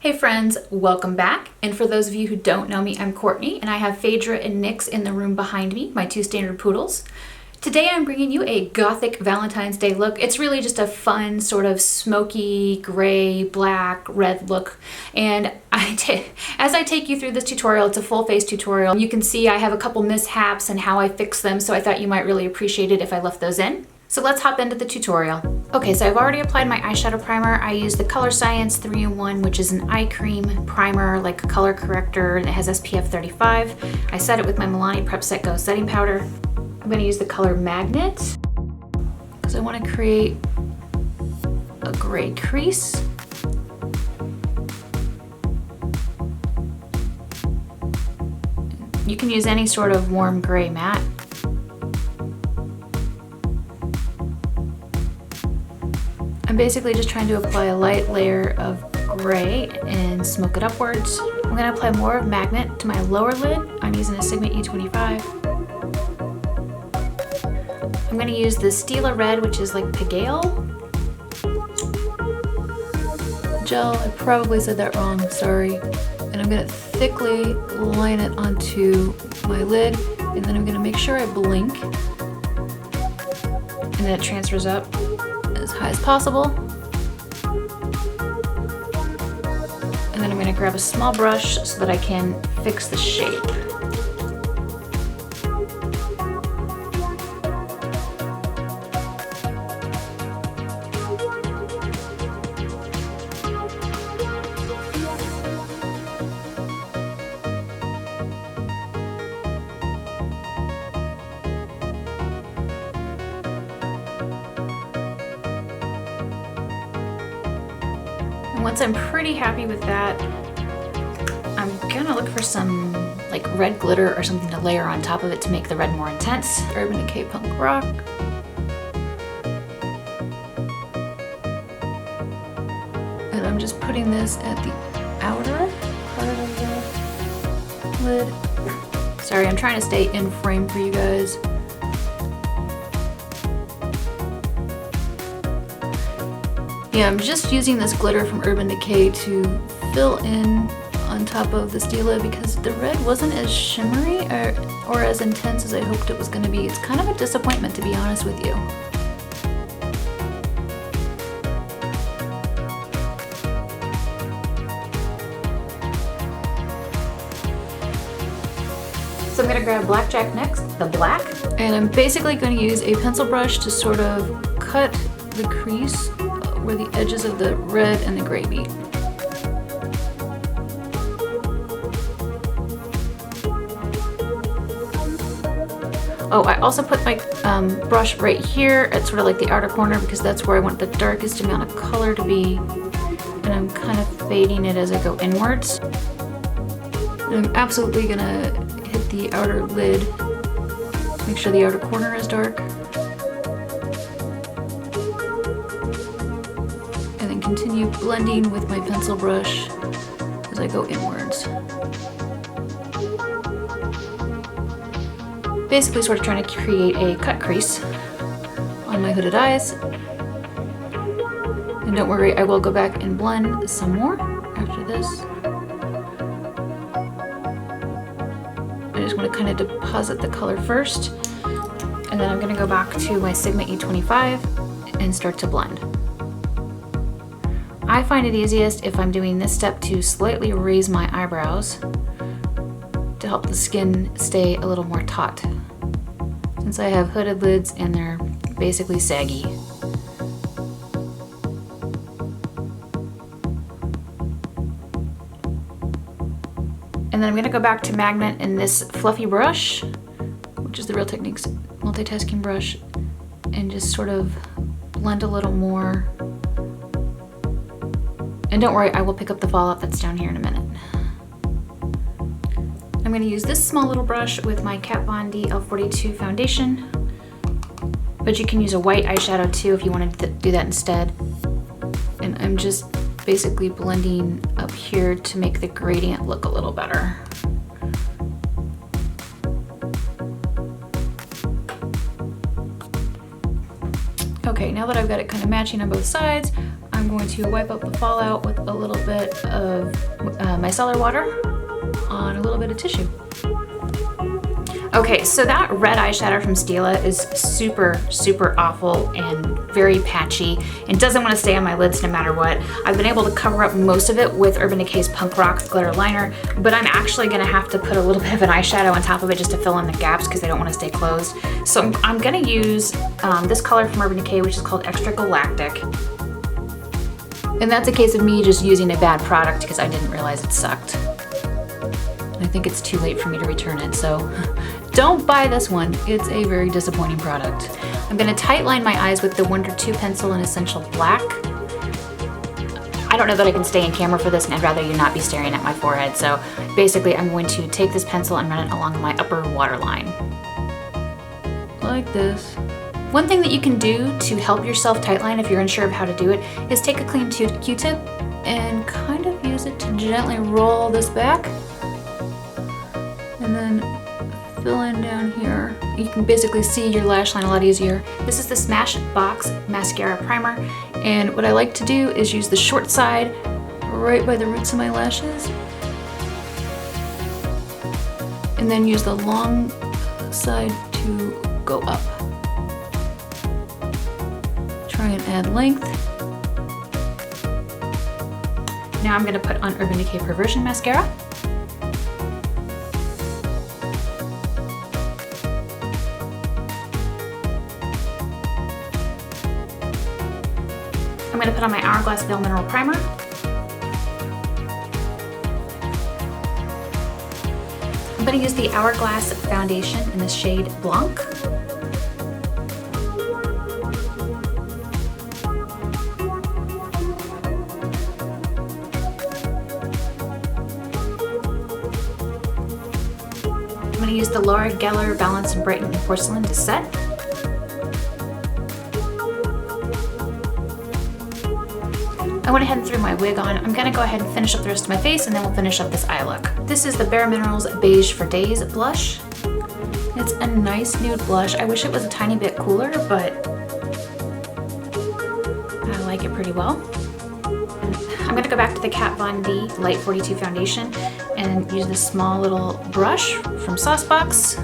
Hey friends, welcome back. And for those of you who don't know me, I'm Courtney, and I have Phaedra and Nyx in the room behind me, my two standard poodles. Today I'm bringing you a gothic Valentine's Day look. It's really just a fun sort of smoky, gray, black, red look. And as I take you through this tutorial, it's a full face tutorial. You can see I have a couple mishaps and how I fix them, so I thought you might really appreciate it if I left those in. So let's hop into the tutorial. Okay, so I've already applied my eyeshadow primer. I use the Colorescience 3-in-1, which is an eye cream primer, like a color corrector, and it has SPF 35. I set it with my Milani Prep Set Go setting powder. I'm gonna use the color Magnet, because I wanna create a gray crease. You can use any sort of warm gray matte. I'm basically just trying to apply a light layer of gray and smoke it upwards. I'm gonna apply more of Magnet to my lower lid. I'm using a Sigma E25. I'm gonna use the Stila Red, which is like Pigalle gel. I probably said that wrong, sorry. And I'm gonna thickly line it onto my lid, and then I'm gonna make sure I blink, and then it transfers up as high as possible. And then I'm gonna grab a small brush so that I can fix the shape. Once I'm pretty happy with that, I'm gonna look for some like red glitter or something to layer on top of it to make the red more intense. Urban Decay Punk Rock. And I'm just putting this at the outer part of the lid. Sorry, I'm trying to stay in frame for you guys. Yeah, I'm just using this glitter from Urban Decay to fill in on top of the Stila because the red wasn't as shimmery or as intense as I hoped it was going to be. It's kind of a disappointment, to be honest with you. So I'm going to grab Blackjack next, the black, and I'm basically going to use a pencil brush to sort of cut the crease where the edges of the red and the gray meet. Oh, I also put my brush right here at sort of like the outer corner because that's where I want the darkest amount of color to be. And I'm kind of fading it as I go inwards. And I'm absolutely gonna hit the outer lid to make sure the outer corner is dark. Continue blending with my pencil brush as I go inwards. Basically sort of trying to create a cut crease on my hooded eyes. And don't worry, I will go back and blend some more after this. I just want to kind of deposit the color first, and then I'm going to go back to my Sigma E25 and start to blend. I find it easiest if I'm doing this step to slightly raise my eyebrows to help the skin stay a little more taut, since I have hooded lids and they're basically saggy. And then I'm gonna go back to Magnet and this fluffy brush, which is the Real Techniques multitasking brush, and just sort of blend a little more. And don't worry, I will pick up the fallout that's down here in a minute. I'm gonna use this small little brush with my Kat Von D L42 foundation, but you can use a white eyeshadow too if you wanted to do that instead. And I'm just basically blending up here to make the gradient look a little better. Okay, now that I've got it kind of matching on both sides, I'm going to wipe up the fallout with a little bit of micellar water on a little bit of tissue. Okay, so that red eyeshadow from Stila is super, super awful and very patchy and doesn't want to stay on my lids no matter what. I've been able to cover up most of it with Urban Decay's Punk Rock glitter liner, but I'm actually going to have to put a little bit of an eyeshadow on top of it just to fill in the gaps because they don't want to stay closed. So I'm going to use this color from Urban Decay, which is called N-Xtra Galactic. And that's a case of me just using a bad product because I didn't realize it sucked. I think it's too late for me to return it, so don't buy this one. It's a very disappointing product. I'm gonna tight line my eyes with the Wonder 2 pencil in Essential Black. I don't know that I can stay in camera for this, and I'd rather you not be staring at my forehead, so basically I'm going to take this pencil and run it along my upper waterline. Like this. One thing that you can do to help yourself tightline if you're unsure of how to do it is take a clean Q-tip and kind of use it to gently roll this back. And then fill in down here. You can basically see your lash line a lot easier. This is the Smashbox Mascara Primer, and what I like to do is use the short side right by the roots of my lashes, and then use the long side to go up. Try and add length. Now I'm gonna put on Urban Decay Perversion Mascara. I'm going to put on my Hourglass Veil Mineral Primer. I'm going to use the Hourglass foundation in the shade Blanc. I'm going to use the Ardell Balance-n-Brighten and Porcelain to set. I went ahead and threw my wig on. I'm gonna go ahead and finish up the rest of my face, and then we'll finish up this eye look. This is the BareMinerals Beige for Days blush. It's a nice nude blush. I wish it was a tiny bit cooler, but I like it pretty well. I'm gonna go back to the Kat Von D Light 42 foundation and use this small little brush from Smashbox.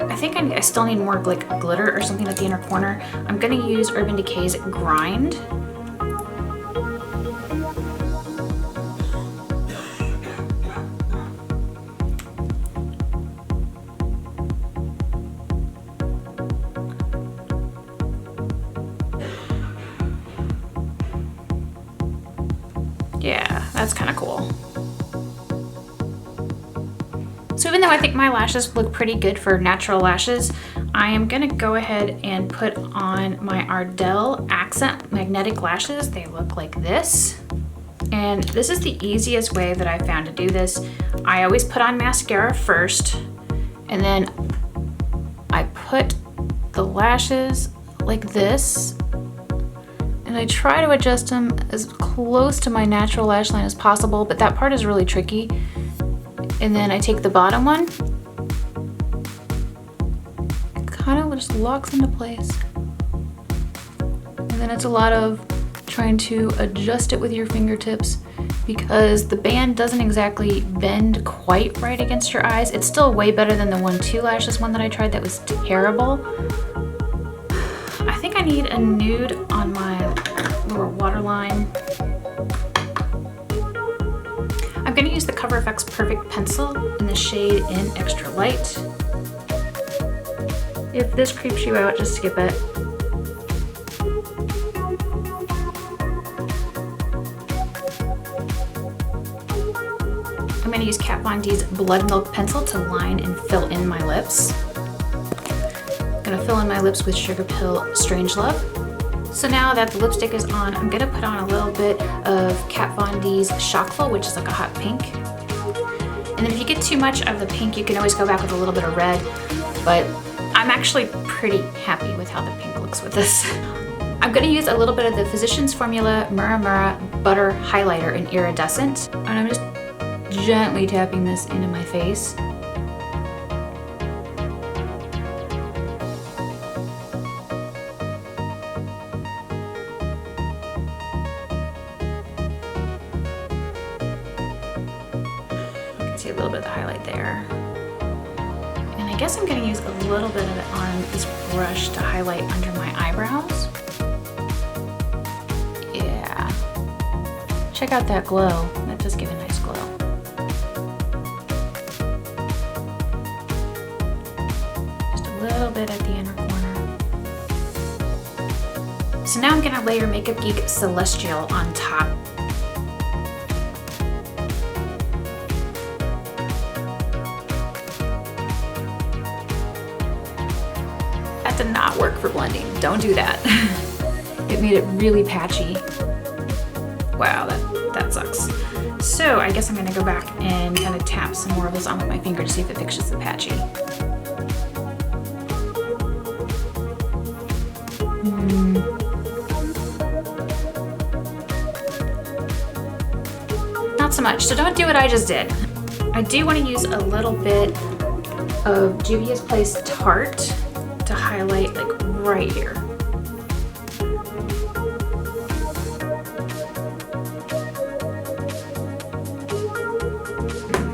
I think I still need more like glitter or something at the inner corner. I'm gonna use Urban Decay's Grind. Yeah, that's kind of cool. So even though I think my lashes look pretty good for natural lashes, I am gonna go ahead and put on my Ardell Accent Magnetic Lashes. They look like this. And this is the easiest way that I found to do this. I always put on mascara first, and then I put the lashes like this, and I try to adjust them as close to my natural lash line as possible, but that part is really tricky. And then I take the bottom one, it kind of just locks into place. And then it's a lot of trying to adjust it with your fingertips because the band doesn't exactly bend quite right against your eyes. It's still way better than the 1-2 lashes one that I tried that was terrible. I think I need a nude on my lower waterline. I'm going to use the Cover FX Perfect Pencil in the shade N-Xtra Light. If this creeps you out, just skip it. I'm going to use Kat Von D's Bloodmilk pencil to line and fill in my lips. I'm going to fill in my lips with Sugar Pill Strangelove. So now that the lipstick is on, I'm gonna put on a little bit of Kat Von D's Shockful, which is like a hot pink. And then if you get too much of the pink, you can always go back with a little bit of red, but I'm actually pretty happy with how the pink looks with this. I'm gonna use a little bit of the Physicians Formula Mura Mura Butter Highlighter in Iridescent, and I'm just gently tapping this into my face. See a little bit of the highlight there. And I guess I'm going to use a little bit of it on this brush to highlight under my eyebrows. Yeah. Check out that glow. That does give a nice glow. Just a little bit at the inner corner. So now I'm going to layer Makeup Geek Celestial on top. Did not work for blending. Don't do that. It made it really patchy. Wow, that sucks. So I guess I'm gonna go back and kind of tap some more of this on with my finger to see if it fixes the patchy. Not so much, so don't do what I just did. I do want to use a little bit of Juvia's Place Tarte to highlight like right here.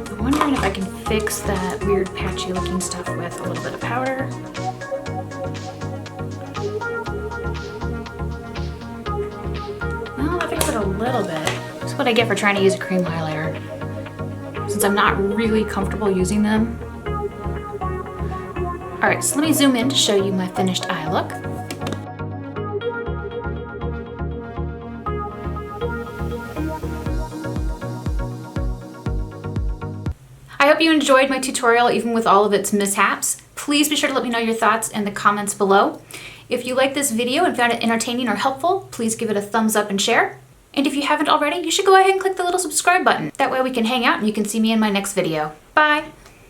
I'm wondering if I can fix that weird patchy looking stuff with a little bit of powder. Well, I fixed it a little bit. That's what I get for trying to use a cream highlighter, since I'm not really comfortable using them. All right, so let me zoom in to show you my finished eye look. I hope you enjoyed my tutorial even with all of its mishaps. Please be sure to let me know your thoughts in the comments below. If you liked this video and found it entertaining or helpful, please give it a thumbs up and share. And if you haven't already, you should go ahead and click the little subscribe button. That way we can hang out and you can see me in my next video. Bye!